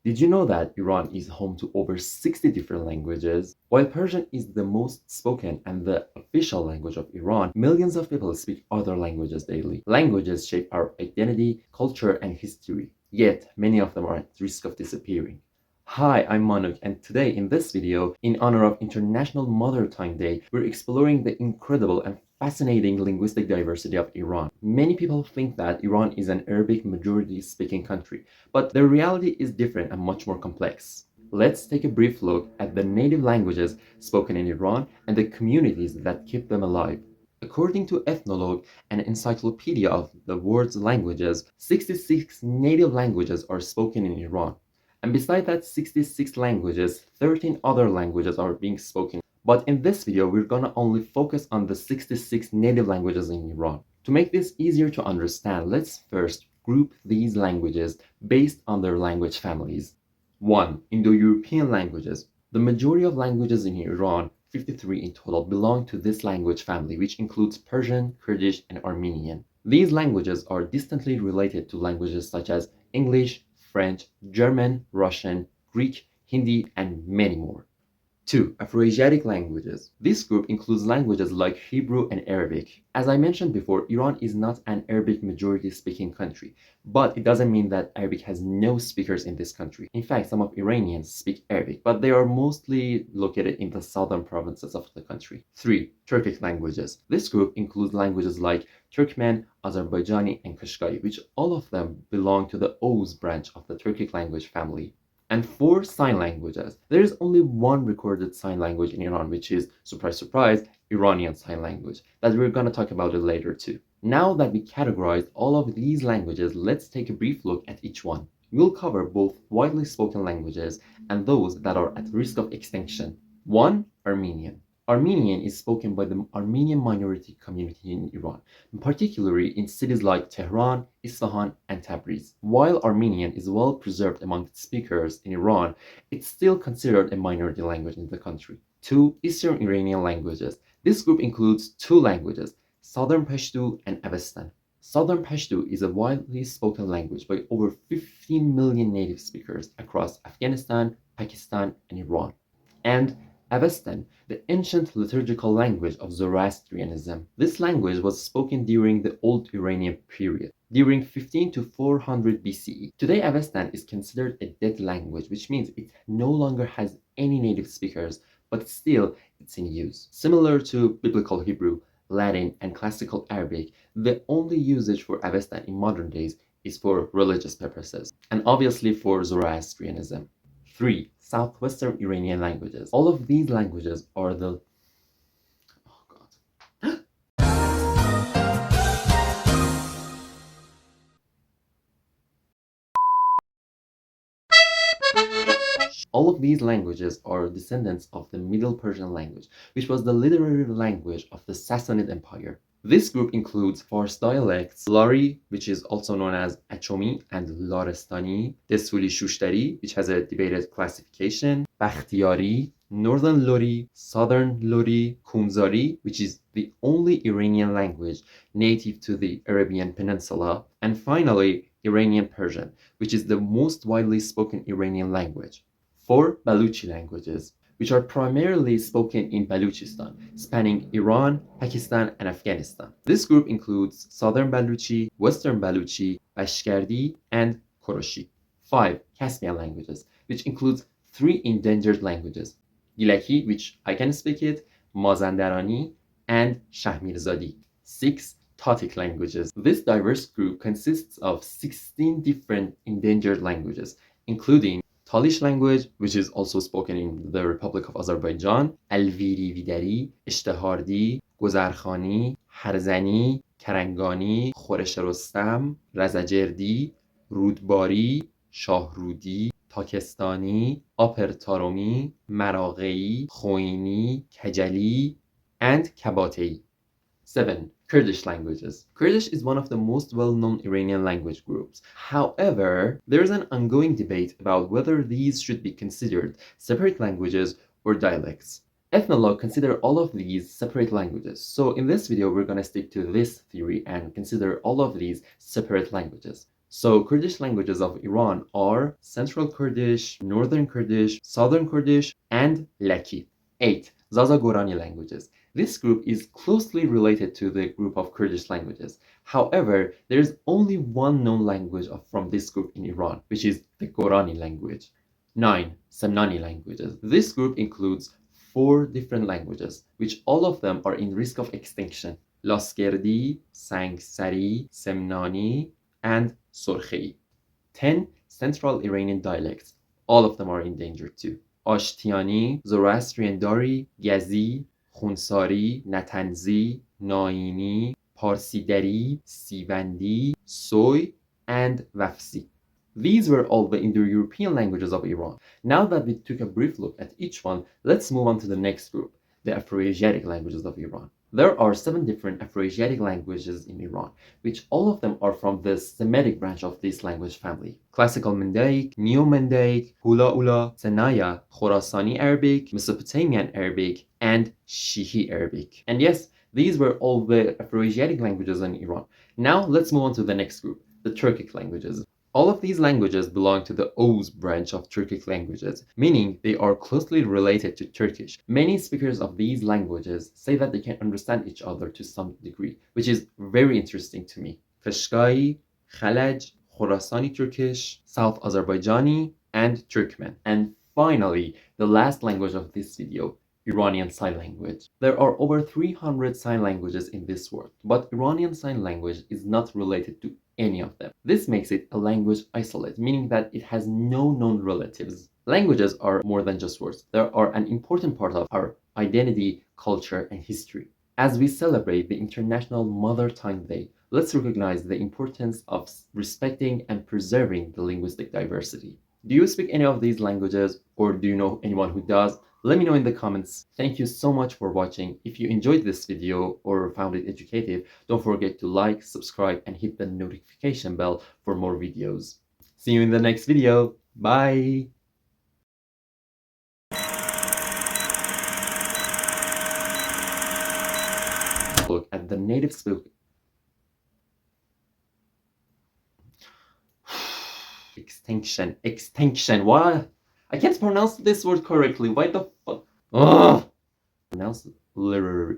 Did you know that Iran is home to over 60 different languages? While Persian is the most spoken and the official language of Iran, millions of people speak other languages daily. Languages shape our identity, culture, and history, yet many of them are at risk of disappearing. Hi, I'm Manuk, and today in this video, in honor of International Mother Tongue Day, we're exploring the incredible and fascinating linguistic diversity of Iran. Many people think that Iran is an Arabic majority speaking country, but the reality is different and much more complex. Let's take a brief look at the native languages spoken in Iran and the communities that keep them alive. According to Ethnologue, an encyclopedia of the world's languages, 66 native languages are spoken in Iran. And beside that 66 languages, 13 other languages are being spoken. But in this video, we're gonna only focus on the 66 native languages in Iran. To make this easier to understand, let's first group these languages based on their language families. 1. Indo-European languages. The majority of languages in Iran, 53 in total, belong to this language family, which includes Persian, Kurdish, and Armenian. These languages are distantly related to languages such as English, French, German, Russian, Greek, Hindi, and many more. 2. Afro-Asiatic languages. This group includes languages like Hebrew and Arabic. As I mentioned before, Iran is not an Arabic majority-speaking country, but it doesn't mean that Arabic has no speakers in this country. In fact, some of Iranians speak Arabic, but they are mostly located in the southern provinces of the country. 3. Turkic languages. This group includes languages like Turkmen, Azerbaijani, and Qashqai, which all of them belong to the Oghuz branch of the Turkic language family. And 4. Sign languages. There is only one recorded sign language in Iran, which is, surprise, surprise, Iranian Sign Language, that we're going to talk about it later too. Now that we categorized all of these languages, let's take a brief look at each one. We'll cover both widely spoken languages and those that are at risk of extinction. 1. Armenian. Armenian is spoken by the Armenian minority community in Iran, particularly in cities like Tehran, Isfahan, and Tabriz. While Armenian is well preserved among its speakers in Iran, it's still considered a minority language in the country. 2. Eastern Iranian languages. This group includes two languages, Southern Pashto and Avestan. Southern Pashto is a widely spoken language by over 15 million native speakers across Afghanistan, Pakistan, and Iran. And Avestan, the ancient liturgical language of Zoroastrianism. This language was spoken during the Old Iranian period, during 15 to 400 BCE. Today, Avestan is considered a dead language, which means it no longer has any native speakers, but still it's in use. Similar to Biblical Hebrew, Latin, and Classical Arabic, the only usage for Avestan in modern days is for religious purposes, and obviously for Zoroastrianism. 3. Southwestern Iranian languages. All of these languages are the... Oh God. All of these languages are descendants of the Middle Persian language, which was the literary language of the Sassanid Empire. This group includes Fars dialects, Luri, which is also known as Achomi, and Larestani, Desuli Shushtari, which has a debated classification, Bakhtiyari, Northern Luri, Southern Luri, Kumzari, which is the only Iranian language native to the Arabian Peninsula, and finally, Iranian Persian, which is the most widely spoken Iranian language. 4. Baluchi languages, which are primarily spoken in Baluchistan, spanning Iran, Pakistan, and Afghanistan. This group includes Southern Baluchi, Western Baluchi, Bashkardi, and Koroshi. 5. Caspian languages, which includes 3 endangered languages, Gilaki, which I can speak it, Mazandarani, and Shahmirzadi. 6. Turkic languages. This diverse group consists of 16 different endangered languages, including Talish language, which is also spoken in the Republic of Azerbaijan, Alviri Vidari, Ishtahardi, Gozarkhani, Harzani, Karangani, Khoresh Rostam, Razajerdi, Rudbari, Shahrudi, Takestani, Apertaromi, Maraghi, Khoini, Kajali, and Kabatei. 7. Kurdish languages. Kurdish is one of the most well-known Iranian language groups. However, there is an ongoing debate about whether these should be considered separate languages or dialects. Ethnologue consider all of these separate languages, so in this video we're going to stick to this theory and consider all of these separate languages. So Kurdish languages of Iran are Central Kurdish, Northern Kurdish, Southern Kurdish, and Laki. 8. Zaza-Gorani languages. This group is closely related to the group of Kurdish languages. However, there is only one known language from this group in Iran, which is the Gorani language. 9. Semnani languages. This group includes 4 different languages, which all of them are in risk of extinction. Laskerdi, Sangsari, Semnani, and Sorkhei. 10 Central Iranian dialects. All of them are in danger too. Ashtiani, Zoroastrian Dari, Ghazi, Khunsari, Natanzi, Naini, Parsi Dari, Sivandi, Soy, and Wafsi. These were all the Indo-European languages of Iran. Now that we took a brief look at each one, let's move on to the next group, the Afro-Asiatic languages of Iran. There are 7 different Afro-Asiatic languages in Iran, which all of them are from the Semitic branch of this language family. Classical Mandaic, Neo-Mandaic, Hula-Ula, Senaya, Khorasani Arabic, Mesopotamian Arabic, and Shihi Arabic. And yes, these were all the Afro-Asiatic languages in Iran. Now let's move on to the next group, the Turkic languages. All of these languages belong to the Oghuz branch of Turkic languages, meaning they are closely related to Turkish. Many speakers of these languages say that they can understand each other to some degree, which is very interesting to me. Kashgai, Khalaj, Khorasani Turkish, South Azerbaijani, and Turkmen. And finally, the last language of this video, Iranian Sign Language. There are over 300 sign languages in this world, but Iranian Sign Language is not related to any of them. This makes it a language isolate, meaning that it has no known relatives. Languages are more than just words. They are an important part of our identity, culture, and history. As we celebrate the International Mother Tongue Day, let's recognize the importance of respecting and preserving the linguistic diversity. Do you speak any of these languages, or do you know anyone who does? Let me know in the comments. Thank you so much for watching. If you enjoyed this video or found it educative, don't forget to like, subscribe, and hit the notification bell for more videos. See you in the next video. Bye! Look at the native speak. Extinction. Why? I can't pronounce this word correctly. Why the fuck? Ugh! Pronounce Luri.